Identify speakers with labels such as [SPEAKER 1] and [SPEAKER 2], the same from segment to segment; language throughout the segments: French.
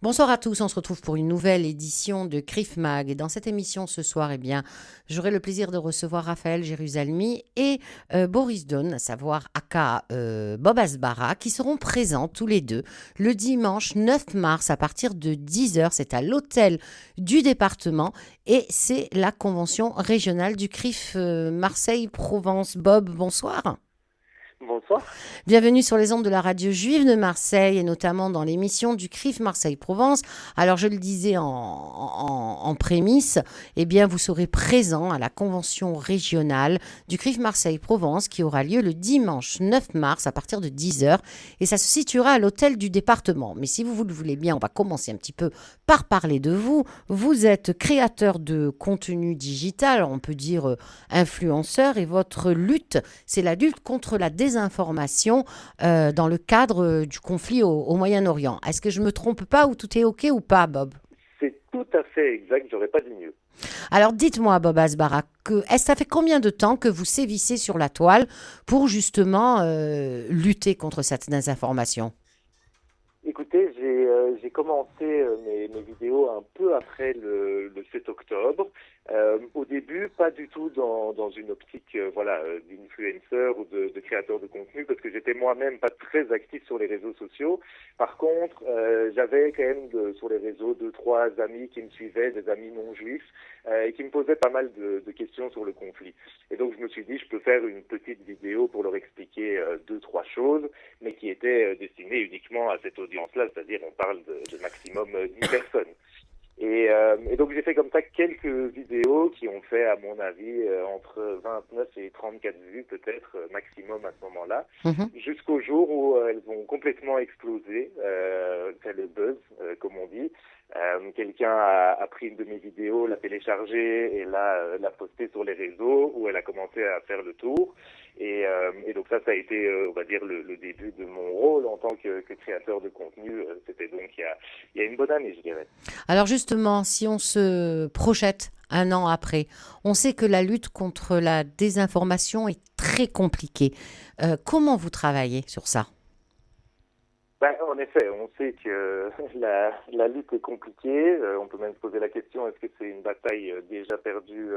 [SPEAKER 1] Bonsoir à tous, on se retrouve pour une nouvelle édition de CRIF Mag. Et dans cette émission ce soir, j'aurai le plaisir de recevoir Raphaël Jérusalemi et Boris Don, à savoir aka Bob Asbara, qui seront présents tous les deux le dimanche 9 mars à partir de 10h. C'est à l'hôtel du département et c'est la convention régionale du CRIF Marseille-Provence. Bob, bonsoir.
[SPEAKER 2] Bonsoir.
[SPEAKER 1] Bienvenue sur les ondes de la radio juive de Marseille et notamment dans l'émission du CRIF Marseille-Provence. Alors je le disais en prémisse, vous serez présent à la convention régionale du CRIF Marseille-Provence qui aura lieu le dimanche 9 mars à partir de 10h et ça se situera à l'hôtel du département. Mais si vous le voulez bien, on va commencer un petit peu par parler de vous. Vous êtes créateur de contenu digital, on peut dire influenceur, et votre lutte, c'est la lutte contre la désinformation dans le cadre du conflit au Moyen-Orient. Est-ce que je me trompe pas ou tout est OK ou pas, Bob?
[SPEAKER 2] C'est tout à fait exact, j'aurais pas dit mieux.
[SPEAKER 1] Alors dites-moi, Bob Asbara, ça fait combien de temps que vous sévissez sur la toile pour justement lutter contre cette désinformation?
[SPEAKER 2] Écoutez, j'ai commencé mes vidéos un peu après le 7 octobre. Au début, pas du tout dans une optique d'influenceur ou de créateur de contenu, parce que j'étais moi-même pas très actif sur les réseaux sociaux. Par contre, j'avais quand même sur les réseaux deux, trois amis qui me suivaient, des amis non juifs, et qui me posaient pas mal de questions sur le conflit. Et donc je me suis dit, je peux faire une petite vidéo pour leur expliquer deux, trois choses, mais qui était destinée uniquement à cette audience-là, c'est-à-dire on parle de maximum 10 personnes. Et donc j'ai fait comme ça quelques vidéos qui ont fait, à mon avis, entre 29 et 34 vues peut-être maximum à ce moment-là,
[SPEAKER 1] Mhm.
[SPEAKER 2] jusqu'au jour où elles ont complètement explosé, fait le buzz, comme on dit. Quelqu'un a pris une de mes vidéos, l'a téléchargée et l'a postée sur les réseaux, où elle a commencé à faire le tour. Et donc ça a été, on va dire, le début de mon rôle en tant que créateur de contenu. C'était donc il y a une bonne année, je dirais.
[SPEAKER 1] Alors justement, si on se projette un an après, on sait que la lutte contre la désinformation est très compliquée. Comment vous travaillez sur ça?
[SPEAKER 2] En effet, on sait que la lutte est compliquée. On peut même se poser la question, est-ce que c'est une bataille déjà perdue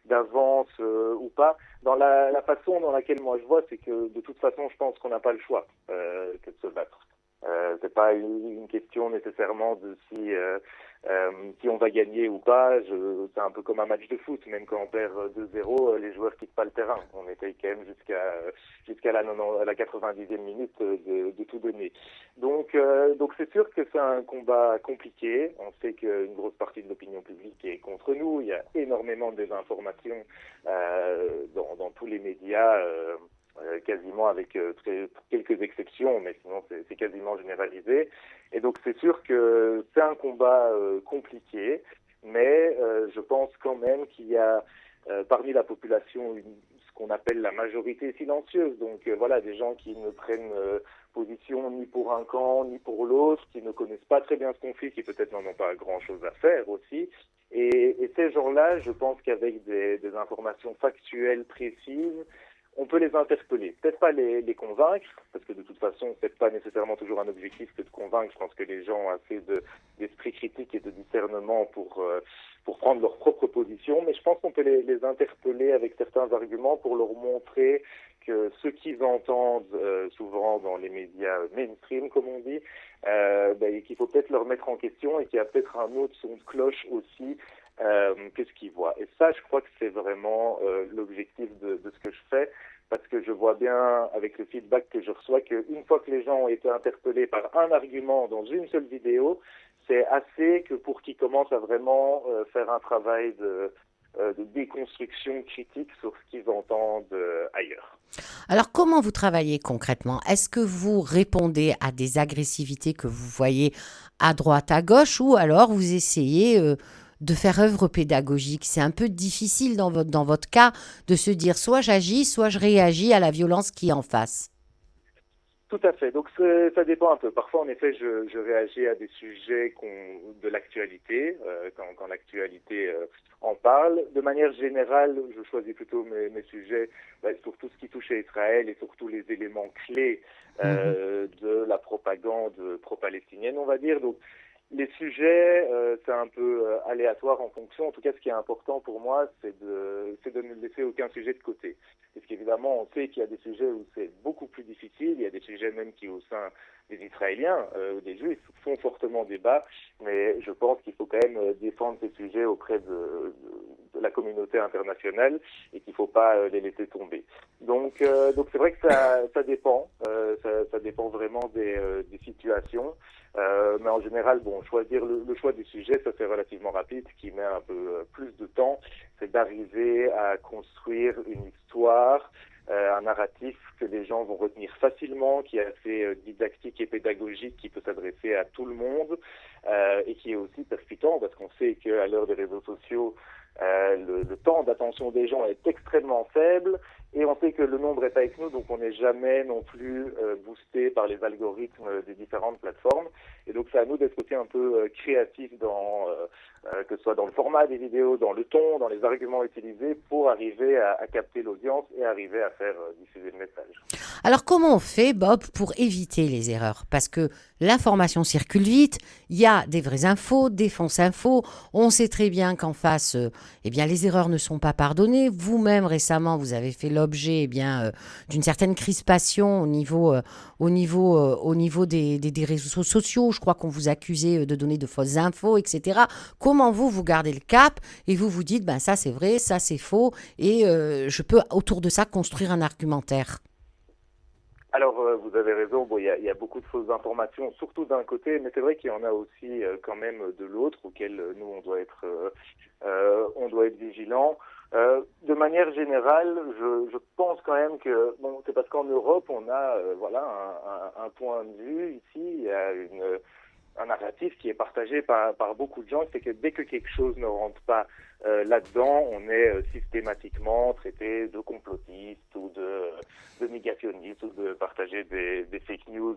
[SPEAKER 2] d'avance ou pas? Dans la façon dans laquelle moi je vois, c'est que de toute façon, je pense qu'on n'a pas le choix que de se battre. C'est pas une question nécessairement de si on va gagner ou pas. C'est un peu comme un match de foot, même quand on perd 2-0, les joueurs quittent pas le terrain. On essaye quand même jusqu'à la 90e minute de tout donner. Donc c'est sûr que c'est un combat compliqué. On sait qu'une grosse partie de l'opinion publique est contre nous. Il y a énormément de désinformation dans tous les médias. Quasiment avec quelques exceptions, mais sinon c'est quasiment généralisé. Et donc c'est sûr que c'est un combat compliqué, mais je pense quand même qu'il y a parmi la population ce qu'on appelle la majorité silencieuse. Donc voilà, des gens qui ne prennent position ni pour un camp ni pour l'autre, qui ne connaissent pas très bien ce conflit, qui peut-être n'en ont pas grand-chose à faire aussi. Et ces gens-là, je pense qu'avec des informations factuelles précises, on peut les interpeller. Peut-être pas les convaincre, parce que de toute façon, c'est pas nécessairement toujours un objectif que de convaincre. Je pense que les gens ont assez d'esprit critique et de discernement pour prendre leur propre position. Mais je pense qu'on peut les interpeller avec certains arguments pour leur montrer que ce qu'ils entendent souvent dans les médias mainstream, comme on dit, qu'il faut peut-être leur mettre en question et qu'il y a peut-être un autre son de cloche aussi que ce qu'ils voient. Et ça, je crois que c'est vraiment l'objectif de ce que je fais, parce que je vois bien avec le feedback que je reçois qu'une fois que les gens ont été interpellés par un argument dans une seule vidéo, c'est assez que pour qu'ils commencent à vraiment faire un travail de déconstruction critique sur ce qu'ils entendent ailleurs.
[SPEAKER 1] Alors comment vous travaillez concrètement? Est-ce que vous répondez à des agressivités que vous voyez à droite, à gauche, ou alors vous essayez de faire œuvre pédagogique? C'est un peu difficile dans votre cas de se dire soit j'agis, soit je réagis à la violence qui est en face.
[SPEAKER 2] Tout à fait. Donc ça dépend un peu. Parfois, en effet, je réagis à des sujets de l'actualité, quand l'actualité en parle. De manière générale, je choisis plutôt mes sujets sur tout ce qui touche à Israël et sur tous les éléments clés
[SPEAKER 1] Mhm.
[SPEAKER 2] de la propagande pro-palestinienne, on va dire. Donc Les sujets, c'est un peu aléatoire en fonction. En tout cas, ce qui est important pour moi, c'est de ne laisser aucun sujet de côté. Parce qu'évidemment, on sait qu'il y a des sujets où c'est beaucoup plus difficile. Il y a des sujets même qui, au sein des Israéliens ou des Juifs, font fortement débat. Mais je pense qu'il faut quand même défendre ces sujets auprès de la communauté internationale et qu'il ne faut pas les laisser tomber. Donc c'est vrai que ça dépend. Ça dépend vraiment des situations. Mais en général, bon, choisir le choix du sujet, ça c'est relativement rapide. Ce qui met un peu plus de temps, c'est d'arriver à construire une histoire, un narratif que les gens vont retenir facilement, qui est assez didactique et pédagogique, qui peut s'adresser à tout le monde et qui est aussi percutant, parce qu'on sait qu'à l'heure des réseaux sociaux, le temps d'attention des gens est extrêmement faible et on sait que le nombre est avec nous, donc on n'est jamais non plus boosté par les algorithmes des différentes plateformes. Et donc c'est à nous d'être aussi un peu créatifs que ce soit dans le format des vidéos, dans le ton, dans les arguments utilisés pour arriver à capter l'audience et arriver à faire diffuser le message.
[SPEAKER 1] Alors comment on fait, Bob, pour éviter les erreurs? Parce que l'information circule vite, il y a des vraies infos, des fausses infos, on sait très bien qu'en face, eh bien, les erreurs ne sont pas pardonnées. Vous-même, récemment, vous avez fait l'objet d'une certaine crispation au niveau des réseaux sociaux. Je crois qu'on vous accusait de donner de fausses infos, etc. Comment vous gardez le cap et vous dites, ben ça c'est vrai, ça c'est faux, et je peux autour de ça construire un argumentaire?
[SPEAKER 2] Alors, vous avez raison, bon, il y a beaucoup de fausses informations, surtout d'un côté, mais c'est vrai qu'il y en a aussi quand même de l'autre, auquel nous, on doit être vigilant. De manière générale, je pense quand même que, bon, c'est parce qu'en Europe, on a voilà, un point de vue ici, il y a un narratif qui est partagé par beaucoup de gens, c'est que dès que quelque chose ne rentre pas là-dedans, on est systématiquement traité de complotiste ou de négationniste ou de partager des fake news,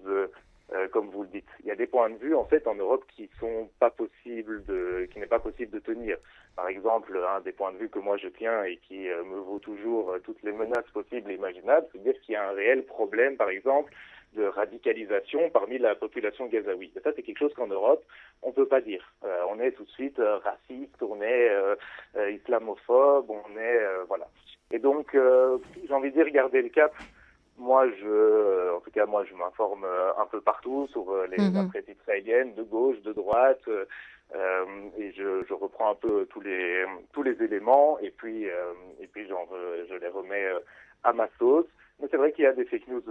[SPEAKER 2] comme vous le dites. Il y a des points de vue en fait en Europe qui n'est pas possible de tenir. Par exemple, un des points de vue que moi je tiens et qui me vaut toujours toutes les menaces possibles et imaginables, c'est de dire qu'il y a un réel problème, par exemple, de radicalisation parmi la population gazaoui. Et ça, c'est quelque chose qu'en Europe, on ne peut pas dire. On est tout de suite raciste, on est islamophobe, on est... voilà. Et donc, j'ai envie de dire, garder le cap. Moi, en tout cas, moi, je m'informe un peu partout sur la presse israélienne, de gauche, de droite, et je reprends un peu tous les éléments, et puis je les remets à ma sauce. Mais c'est vrai qu'il y a des fake news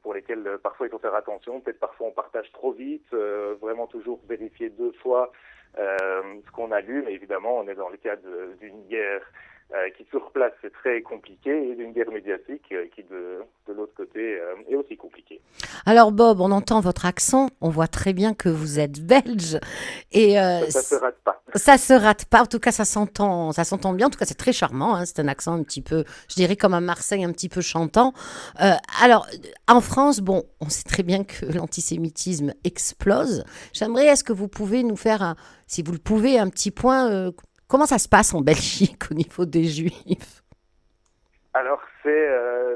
[SPEAKER 2] pour lesquelles parfois il faut faire attention. Peut-être parfois on partage trop vite, vraiment toujours vérifier 2 fois ce qu'on a lu. Mais évidemment, on est dans le cadre d'une guerre qui sur place est très compliquée et d'une guerre médiatique qui de l'autre côté est aussi compliquée.
[SPEAKER 1] Alors Bob, on entend votre accent, on voit très bien que vous êtes belge et
[SPEAKER 2] Ça se rate pas.
[SPEAKER 1] ça se rate pas. En tout cas, ça s'entend bien. En tout cas, c'est très charmant. Hein. C'est un accent un petit peu, je dirais comme à Marseille, un petit peu chantant. Alors, en France, bon, on sait très bien que l'antisémitisme explose. Est-ce que vous pouvez nous faire, si vous le pouvez, un petit point. Comment ça se passe en Belgique au niveau des Juifs?
[SPEAKER 2] Alors, c'est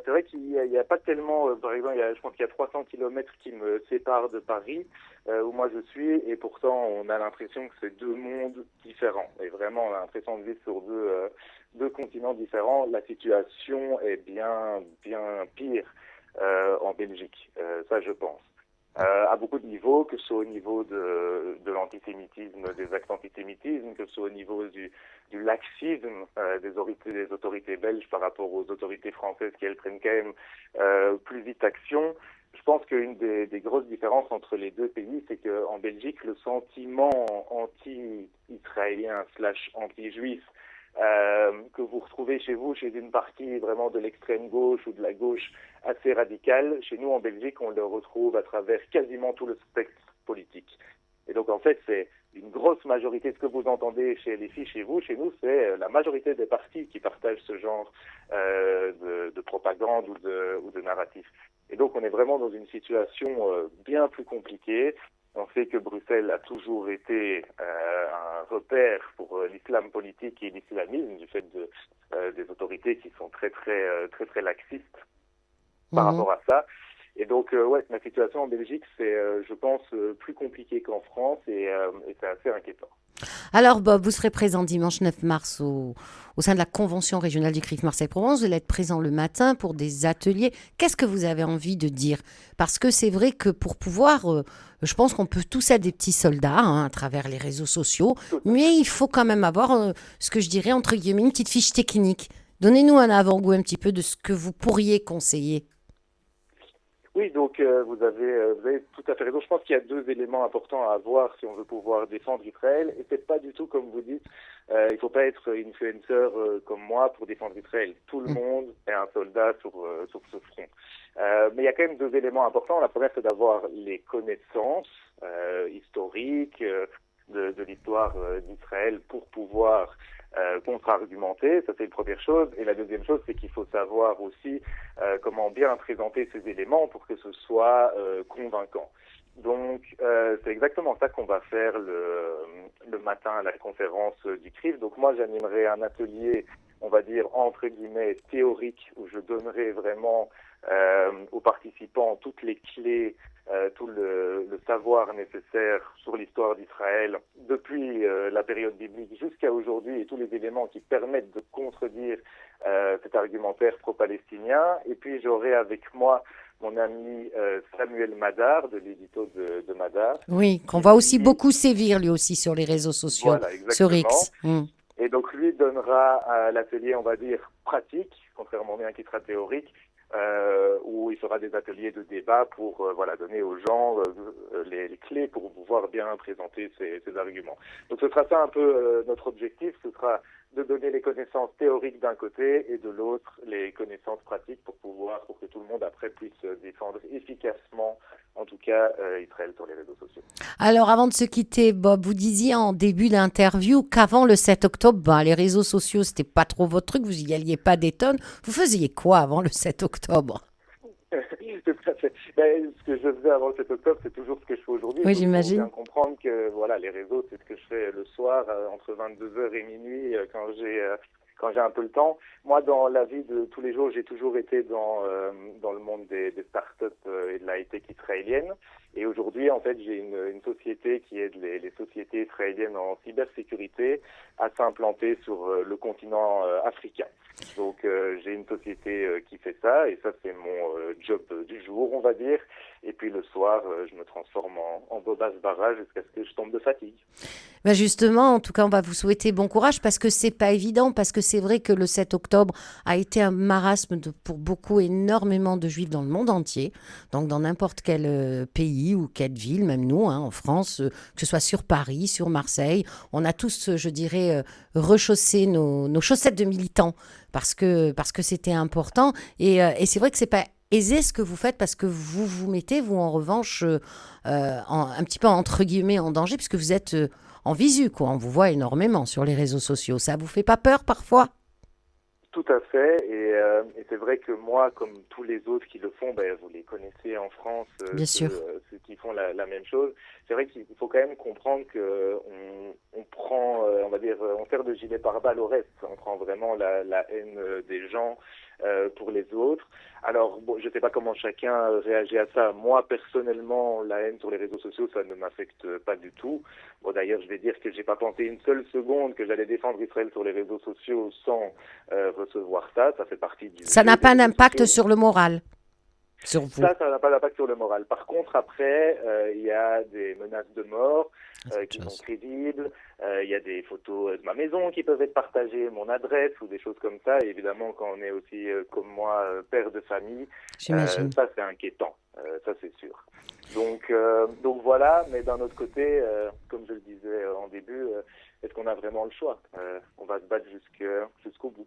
[SPEAKER 2] vrai qu'il y a pas tellement, par exemple, je pense qu'il y a 300 kilomètres qui me séparent de Paris, où moi je suis, et pourtant on a l'impression que c'est 2 mondes différents. Et vraiment, on a l'impression de vivre sur deux continents différents. La situation est bien pire en Belgique, ça je pense. À beaucoup de niveaux, que ce soit au niveau de l'antisémitisme, des actes antisémitisme, que ce soit au niveau du laxisme des autorités belges par rapport aux autorités françaises qui, elles, prennent quand même plus vite action. Je pense qu'une des grosses différences entre les deux pays, c'est qu'en Belgique, le sentiment anti-israélien / anti-juif que vous retrouvez chez vous, chez une partie vraiment de l'extrême gauche ou de la gauche assez radicale, chez nous en Belgique, on le retrouve à travers quasiment tout le spectre politique. Et donc en fait, c'est une grosse majorité de ce que vous entendez chez les filles, chez vous, chez nous, c'est la majorité des partis qui partagent ce genre de propagande ou de narratif. Et donc on est vraiment dans une situation bien plus compliquée. On sait que Bruxelles a toujours été un repère pour l'islam politique et l'islamisme du fait des autorités qui sont très laxistes par rapport à ça. Et donc, la situation en Belgique, c'est, je pense, plus compliqué qu'en France et c'est assez inquiétant.
[SPEAKER 1] Alors, Bob, vous serez présent dimanche 9 mars au sein de la Convention régionale du CRIF Marseille-Provence. Vous allez être présent le matin pour des ateliers. Qu'est-ce que vous avez envie de dire? Parce que c'est vrai que pour pouvoir, je pense qu'on peut tous être des petits soldats à travers les réseaux sociaux,
[SPEAKER 2] Tout à
[SPEAKER 1] mais
[SPEAKER 2] fait.
[SPEAKER 1] il faut quand même avoir ce que je dirais, entre guillemets, une petite fiche technique. Donnez-nous un avant-goût un petit peu de ce que vous pourriez conseiller.
[SPEAKER 2] Oui, donc vous avez tout à fait raison. Je pense qu'il y a deux éléments importants à avoir si on veut pouvoir défendre Israël. Et c'est pas du tout comme vous dites. Il faut pas être influenceur comme moi pour défendre Israël. Tout le
[SPEAKER 1] Mm.
[SPEAKER 2] monde est un soldat sur ce front. Mais il y a quand même deux éléments importants. La première, c'est d'avoir les connaissances historiques de l'histoire d'Israël pour pouvoir contre-argumenter. Ça, c'est une première chose. Et la deuxième chose, c'est qu'il faut savoir aussi comment bien présenter ces éléments pour que ce soit convaincant. Donc, c'est exactement ça qu'on va faire le matin à la conférence du CRIF. Donc, moi, j'animerai un atelier, on va dire, entre guillemets, théorique, où je donnerai vraiment aux participants toutes les clés, tout le savoir nécessaire sur l'histoire d'Israël depuis la période biblique jusqu'à aujourd'hui et tous les éléments qui permettent de contredire cet argumentaire pro-palestinien. Et puis j'aurai avec moi mon ami Samuel Madar de l'édito de Madar.
[SPEAKER 1] Oui, qu'on
[SPEAKER 2] Qui,
[SPEAKER 1] voit aussi
[SPEAKER 2] lui,
[SPEAKER 1] beaucoup sévir lui aussi sur les réseaux sociaux,
[SPEAKER 2] voilà,
[SPEAKER 1] sur
[SPEAKER 2] exactement.
[SPEAKER 1] X. Mm.
[SPEAKER 2] Et donc lui donnera l'atelier, on va dire, pratique, contrairement bien qui sera théorique, où il fera des ateliers de débat pour donner aux gens les clés pour pouvoir bien présenter ces arguments. Donc ce sera ça un peu notre objectif, ce sera de donner les connaissances théoriques d'un côté et de l'autre les connaissances pratiques pour que tout le monde après puisse défendre efficacement, en tout cas Israël sur les réseaux sociaux.
[SPEAKER 1] Alors, avant de se quitter, Bob, vous disiez en début d'interview qu'avant le 7 octobre, les réseaux sociaux, c'était pas trop votre truc, vous y alliez pas des tonnes. Vous faisiez quoi avant le 7 octobre?
[SPEAKER 2] Tout à fait. Ce que je faisais avant le 7 octobre, c'est toujours ce que je fais aujourd'hui.
[SPEAKER 1] Oui,
[SPEAKER 2] Il faut
[SPEAKER 1] j'imagine.
[SPEAKER 2] bien comprendre que les réseaux, c'est ce que je fais le soir entre 22h et minuit quand j'ai un peu le temps. Moi, dans la vie de tous les jours, j'ai toujours été dans le monde des startups et de la high-tech israélienne. Et aujourd'hui, en fait, j'ai une société qui aide les sociétés israéliennes en cybersécurité à s'implanter sur le continent africain. Donc, j'ai une société qui fait ça, et ça, c'est mon job du jour, on va dire. Et puis, le soir, je me transforme en Bob Asbara jusqu'à ce que je tombe de fatigue.
[SPEAKER 1] Ben justement, en tout cas, on va vous souhaiter bon courage parce que c'est pas évident, parce que c'est vrai que le 7 octobre a été un marasme pour beaucoup, énormément de juifs dans le monde entier, donc dans n'importe quel pays ou quelle ville, même nous, en France, que ce soit sur Paris, sur Marseille, on a tous, je dirais, rechaussé nos chaussettes de militants parce que c'était important et c'est vrai que c'est pas aisé ce que vous faites parce que vous vous mettez, vous en revanche, un petit peu entre guillemets en danger puisque vous êtes en visu, quoi. On vous voit énormément sur les réseaux sociaux. Ça vous fait pas peur parfois?
[SPEAKER 2] Tout à fait, et c'est vrai que moi, comme tous les autres qui le font, vous les connaissez en France,
[SPEAKER 1] Bien sûr.
[SPEAKER 2] ceux qui font la même chose. C'est vrai qu'il faut quand même comprendre que on prend, on va dire, on sert de gilet pare-balles au reste. On prend vraiment la haine des gens pour les autres. Alors, bon, je ne sais pas comment chacun réagit à ça. Moi, personnellement, la haine sur les réseaux sociaux, ça ne m'affecte pas du tout. Bon, d'ailleurs, je vais dire que j'ai pas pensé une seule seconde que j'allais défendre Israël sur les réseaux sociaux sans recevoir ça. Ça fait partie du
[SPEAKER 1] Ça
[SPEAKER 2] jeu
[SPEAKER 1] n'a
[SPEAKER 2] des
[SPEAKER 1] pas
[SPEAKER 2] réseaux
[SPEAKER 1] d'impact
[SPEAKER 2] sociaux.
[SPEAKER 1] sur le moral, sur vous.
[SPEAKER 2] Ça n'a pas d'impact sur le moral. Par contre, après, il y a des menaces de mort qui sont crédibles. Il y a des photos de ma maison qui peuvent être partagées, mon adresse ou des choses comme ça. Et évidemment, quand on est aussi, comme moi, père de famille,
[SPEAKER 1] J'imagine.
[SPEAKER 2] ça c'est inquiétant. Ça c'est sûr. Donc voilà. Mais d'un autre côté, comme je le disais en début, est-ce qu'on a vraiment le choix? On va se battre jusqu'au bout.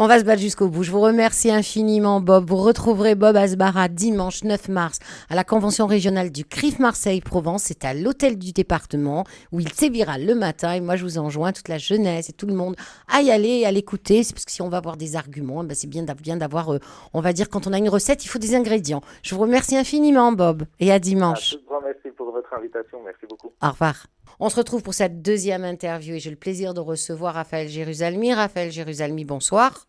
[SPEAKER 1] On va se battre jusqu'au bout. Je vous remercie infiniment, Bob. Vous retrouverez Bob Asbara dimanche 9 mars à la convention régionale du CRIF Marseille-Provence. C'est à l'hôtel du département où il sévira le matin. Et moi, je vous enjoins, toute la jeunesse et tout le monde, à y aller et à l'écouter. C'est parce que si on va avoir des arguments, c'est bien d'avoir, on va dire, quand on a une recette, il faut des ingrédients. Je vous remercie infiniment, Bob. Et à dimanche.
[SPEAKER 2] Tout grand merci pour votre invitation. Merci beaucoup.
[SPEAKER 1] Au revoir. On se retrouve pour cette deuxième interview et j'ai le plaisir de recevoir Raphaël Jérusalemi. Raphaël Jérusalemi, bonsoir.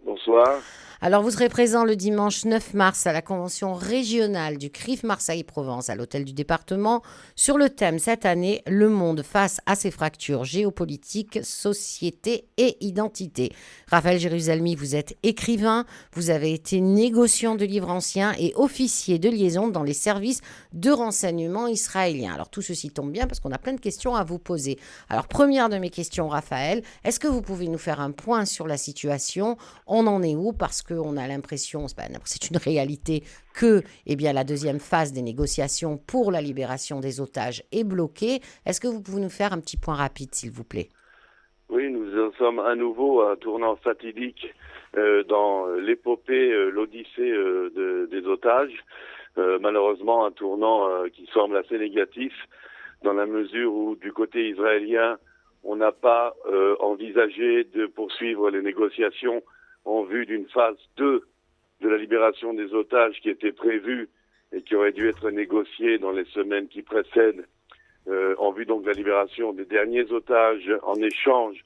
[SPEAKER 3] Bonsoir.
[SPEAKER 1] Alors, vous serez présent le dimanche 9 mars à la convention régionale du CRIF Marseille-Provence à l'hôtel du département sur le thème cette année, le monde face à ses fractures géopolitiques, société et identité. Raphaël Jérusalemi, vous êtes écrivain, vous avez été négociant de livres anciens et officier de liaison dans les services de renseignement israéliens. Alors, tout ceci tombe bien parce qu'on a plein de questions à vous poser. Alors, première de mes questions, Raphaël, est-ce que vous pouvez nous faire un point sur la situation? On en est où? Parce qu'on a l'impression, c'est une réalité, que la deuxième phase des négociations pour la libération des otages est bloquée. Est-ce que vous pouvez nous faire un petit point rapide, s'il vous plaît?
[SPEAKER 3] Oui, nous en sommes à nouveau à un tournant fatidique dans l'épopée, l'odyssée des otages. Malheureusement, un tournant qui semble assez négatif dans la mesure où, du côté israélien, on n'a pas envisagé de poursuivre les négociations en vue d'une phase 2 de la libération des otages qui était prévue et qui aurait dû être négociée dans les semaines qui précèdent, en vue donc de la libération des derniers otages en échange,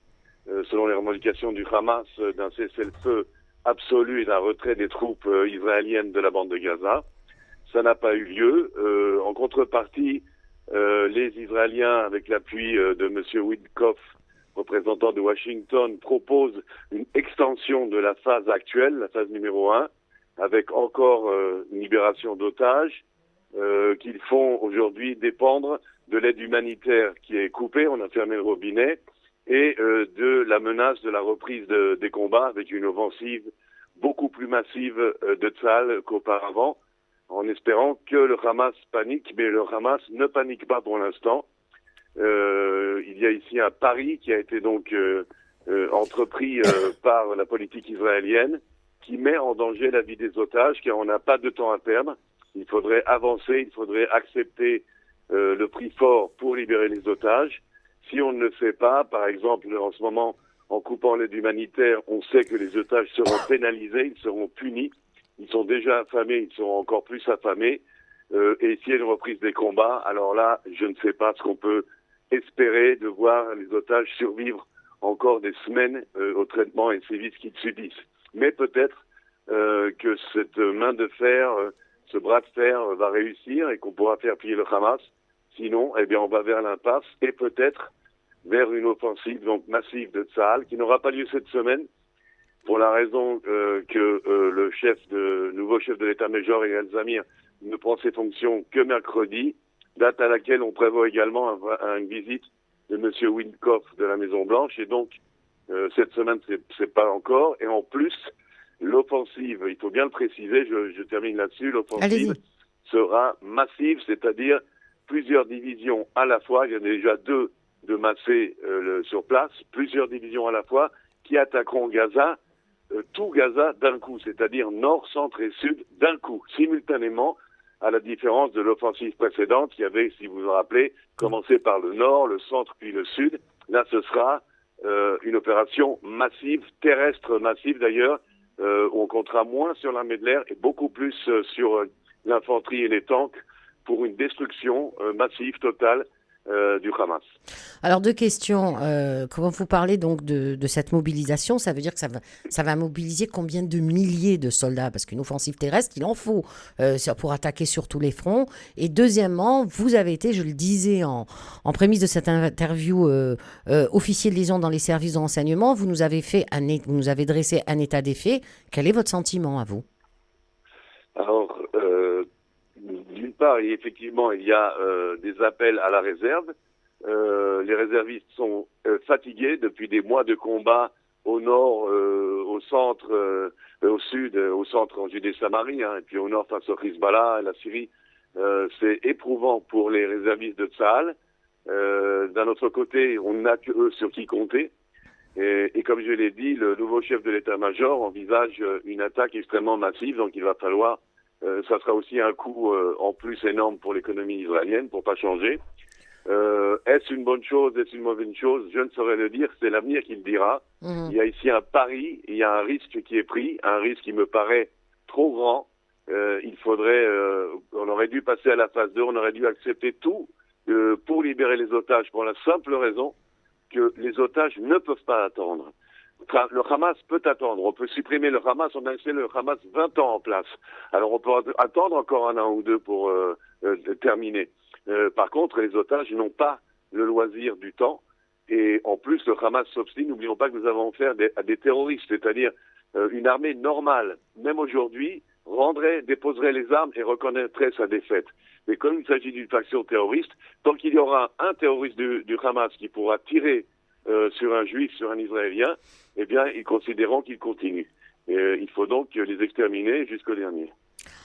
[SPEAKER 3] selon les revendications du Hamas, d'un cessez-le-feu absolu et d'un retrait des troupes israéliennes de la bande de Gaza. Ça n'a pas eu lieu. En contrepartie, les Israéliens, avec l'appui de M. Witkoff, représentant de Washington, proposent une extension de la phase actuelle, la phase numéro 1, avec encore une libération d'otages qu'ils font aujourd'hui dépendre de l'aide humanitaire qui est coupée, on a fermé le robinet, et de la menace de la reprise des combats avec une offensive beaucoup plus massive de Tzahal qu'auparavant, en espérant que le Hamas panique, mais le Hamas ne panique pas pour l'instant. Il y a ici un pari qui a été donc entrepris par la politique israélienne qui met en danger la vie des otages, car on n'a pas de temps à perdre. Il faudrait avancer, il faudrait accepter le prix fort pour libérer les otages. Si on ne le fait pas, par exemple, en ce moment, en coupant l'aide humanitaire, on sait que les otages seront pénalisés, ils seront punis. Ils sont déjà affamés, ils seront encore plus affamés. Et s'il y a une reprise des combats, alors là, je ne sais pas ce qu'on peut espérer de voir les otages survivre encore des semaines au traitement et sévices qu'ils subissent. Mais peut-être que cette main de fer, ce bras de fer va réussir et qu'on pourra faire plier le Hamas. Sinon, on va vers l'impasse et peut-être vers une offensive donc massive de Tzahal qui n'aura pas lieu cette semaine pour la raison que le nouveau chef de l'état-major, Eyal Zamir, ne prend ses fonctions que mercredi, date à laquelle on prévoit également une visite de M. Witkoff de la Maison-Blanche. Et donc, cette semaine, c'est pas encore. Et en plus, l'offensive, il faut bien le préciser, je termine là-dessus, l'offensive sera massive, c'est-à-dire plusieurs divisions à la fois. Il y en a déjà 2 de massés sur place, plusieurs divisions à la fois qui attaqueront Gaza, tout Gaza d'un coup, c'est-à-dire nord, centre et sud d'un coup, simultanément, à la différence de l'offensive précédente qui avait, si vous vous rappelez, commencé par le nord, le centre puis le sud. Là, ce sera une opération massive, terrestre massive d'ailleurs, où on comptera moins sur l'armée de l'air et beaucoup plus sur l'infanterie et les tanks pour une destruction massive, totale du Hamas.
[SPEAKER 1] Alors, 2 questions. Quand vous parlez donc de cette mobilisation, ça veut dire que ça va mobiliser combien de milliers de soldats? Parce qu'une offensive terrestre, il en faut pour attaquer sur tous les fronts. Et deuxièmement, vous avez été, je le disais en prémisse de cette interview, officier de liaison dans les services de renseignement, vous nous avez dressé un état des faits. Quel est votre sentiment à vous?
[SPEAKER 3] Alors, d'une part, effectivement, il y a des appels à la réserve. Les réservistes sont fatigués depuis des mois de combat au nord, au centre, au sud, au centre en Judée-Samarie, et puis au nord face au Hezbollah et la Syrie. C'est éprouvant pour les réservistes de Tzahal. D'un autre côté, on n'a que eux sur qui compter. Et comme je l'ai dit, le nouveau chef de l'état-major envisage une attaque extrêmement massive, donc il va falloir ça sera aussi un coût en plus énorme pour l'économie israélienne, pour pas changer. Est-ce une bonne chose, est-ce une mauvaise chose? Je ne saurais le dire, c'est l'avenir qui le dira. Il y a ici un pari, il y a un risque qui est pris, un risque qui me paraît trop grand. On aurait dû passer à la phase 2, on aurait dû accepter tout pour libérer les otages, pour la simple raison que les otages ne peuvent pas attendre. Le Hamas peut attendre. On peut supprimer le Hamas. On a laissé le Hamas 20 ans en place. Alors on peut attendre encore un an ou deux pour terminer. Par contre, les otages n'ont pas le loisir du temps. Et en plus, le Hamas s'obstine. N'oublions pas que nous avons affaire à des terroristes, c'est-à-dire une armée normale, même aujourd'hui, déposerait les armes et reconnaîtrait sa défaite. Mais comme il s'agit d'une faction terroriste, tant qu'il y aura un terroriste du Hamas qui pourra tirer sur un juif, sur un Israélien, eh bien, ils considéreront qu'il continue. Il faut donc les exterminer jusqu'au dernier.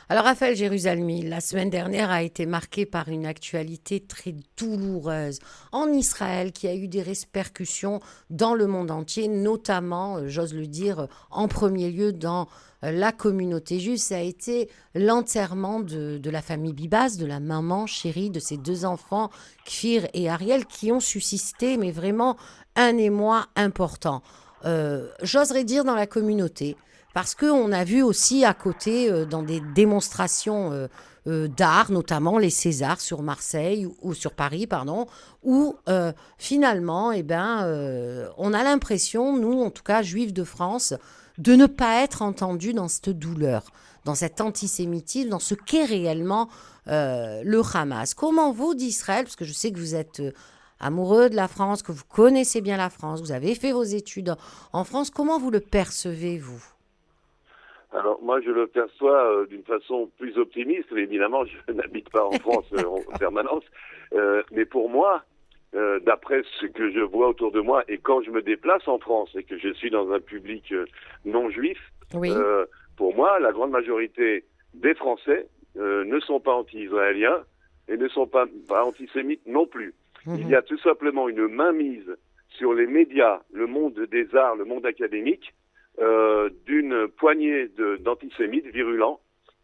[SPEAKER 1] Alors, Raphaël Jérusalemi, la semaine dernière a été marquée par une actualité très douloureuse en Israël qui a eu des répercussions dans le monde entier, notamment, j'ose le dire, en premier lieu dans la communauté juive. Ça a été l'enterrement de la famille Bibas, de la maman chérie de ses 2 enfants, Kfir et Ariel, qui ont suscité, mais vraiment, un émoi important. J'oserais dire dans la communauté. Parce qu'on a vu aussi à côté, dans des démonstrations d'art, notamment les Césars sur Marseille ou sur Paris, pardon, où finalement, on a l'impression, nous, en tout cas, Juifs de France, de ne pas être entendus dans cette douleur, dans cet antisémitisme, dans ce qu'est réellement le Hamas. Comment vous, d'Israël, parce que je sais que vous êtes amoureux de la France, que vous connaissez bien la France, vous avez fait vos études en France, comment vous le percevez, vous ?
[SPEAKER 3] Alors moi je le perçois d'une façon plus optimiste, mais évidemment je n'habite pas en France en permanence, mais pour moi, d'après ce que je vois autour de moi, et quand je me déplace en France et que je suis dans un public non juif, oui. Pour moi la grande majorité des Français ne sont pas anti-israéliens et ne sont pas antisémites non plus. Mmh. Il y a tout simplement une mainmise sur les médias, le monde des arts, le monde académique, d'une poignée d'antisémites virulents,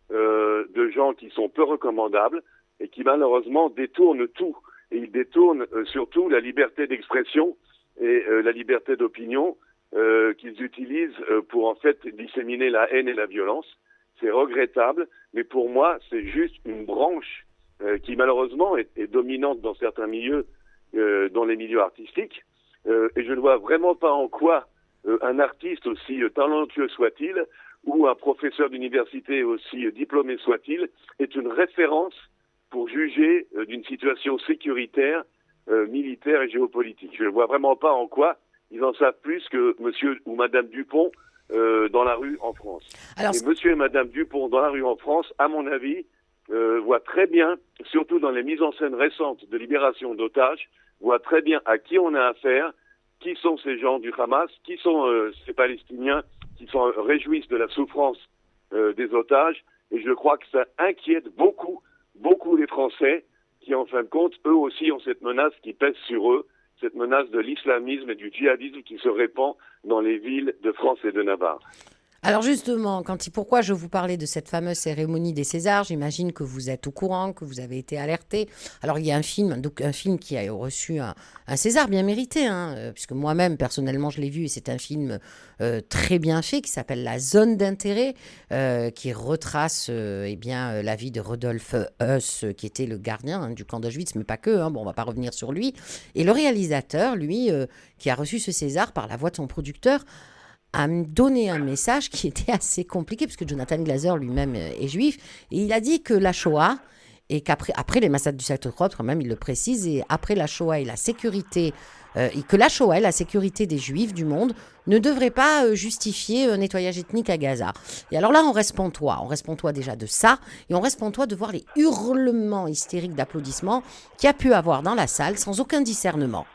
[SPEAKER 3] de gens qui sont peu recommandables et qui malheureusement détournent tout. Et ils détournent surtout la liberté d'expression et la liberté d'opinion qu'ils utilisent pour en fait disséminer la haine et la violence. C'est regrettable, mais pour moi c'est juste une branche qui malheureusement est dominante dans certains milieux, dans les milieux artistiques, et je ne vois vraiment pas en quoi un artiste aussi talentueux soit-il, ou un professeur d'université aussi diplômé soit-il, est une référence pour juger d'une situation sécuritaire, militaire et géopolitique. Je ne vois vraiment pas en quoi ils en savent plus que monsieur ou madame Dupont dans la rue en France. Alors, et monsieur et madame Dupont dans la rue en France, à mon avis, voient très bien, surtout dans les mises en scène récentes de libération d'otages, voient très bien à qui on a affaire, qui sont ces gens du Hamas, qui sont ces Palestiniens qui réjouissent de la souffrance des otages. Et je crois que ça inquiète beaucoup les Français qui, en fin de compte, eux aussi ont cette menace qui pèse sur eux, cette menace de l'islamisme et du djihadisme qui se répand dans les villes de France et de Navarre.
[SPEAKER 1] Alors justement, pourquoi je vous parlais de cette fameuse cérémonie des Césars, j'imagine que vous êtes au courant, que vous avez été alerté. Alors il y a un film qui a reçu un César bien mérité, puisque moi-même personnellement je l'ai vu et c'est un film très bien fait qui s'appelle La Zone d'intérêt, qui retrace la vie de Rudolf Höss, qui était le gardien du camp d'Auschwitz, mais pas que, on va pas revenir sur lui. Et le réalisateur, lui, qui a reçu ce César par la voix de son producteur, a donné un message qui était assez compliqué, puisque Jonathan Glazer lui-même est juif, et il a dit que la Shoah, et qu'après les massacres du Sacre-Croix, quand même, il le précise, et après la Shoah et la sécurité, que la Shoah et la sécurité des juifs du monde ne devraient pas justifier un nettoyage ethnique à Gaza. Et alors là, on reste pantois déjà de ça, et on reste pantois de voir les hurlements hystériques d'applaudissements qu'il y a pu avoir dans la salle, sans aucun discernement.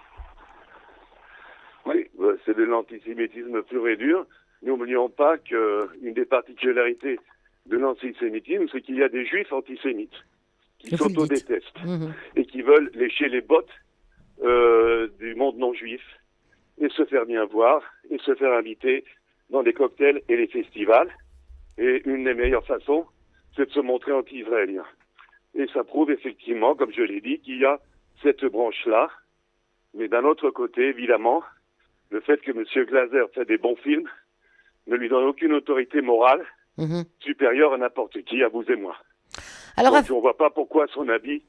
[SPEAKER 3] Oui, c'est de l'antisémitisme pur et dur. N'oublions pas qu'une des particularités de l'antisémitisme, c'est qu'il y a des juifs antisémites qui s'autodétestent et qui veulent lécher les bottes du monde non juif et se faire bien voir et se faire inviter dans les cocktails et les festivals. Et une des meilleures façons, c'est de se montrer anti-israélien. Et ça prouve effectivement, comme je l'ai dit, qu'il y a cette branche-là. Mais d'un autre côté, évidemment, le fait que M. Glazer fait des bons films ne lui donne aucune autorité morale supérieure à n'importe qui, à vous et moi. Alors, donc, on ne voit pas pourquoi son avis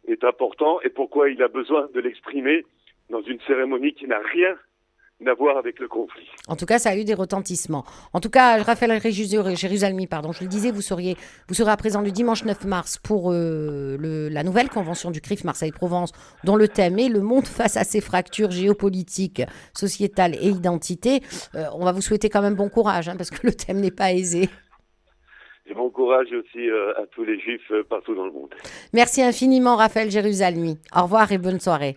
[SPEAKER 3] est important et pourquoi il a besoin de l'exprimer dans une cérémonie qui n'a rien à voir avec le conflit.
[SPEAKER 1] En tout cas, ça a eu des retentissements. En tout cas, Raphaël Jérusalemi, pardon, je le disais, vous serez à présent le dimanche 9 mars pour la nouvelle convention du CRIF Marseille-Provence, dont le thème est le monde face à ses fractures géopolitiques, sociétales et identité. On va vous souhaiter quand même bon courage, parce que le thème n'est pas aisé.
[SPEAKER 3] Et bon courage aussi à tous les juifs partout dans le monde.
[SPEAKER 1] Merci infiniment, Raphaël Jérusalemi. Au revoir et bonne soirée.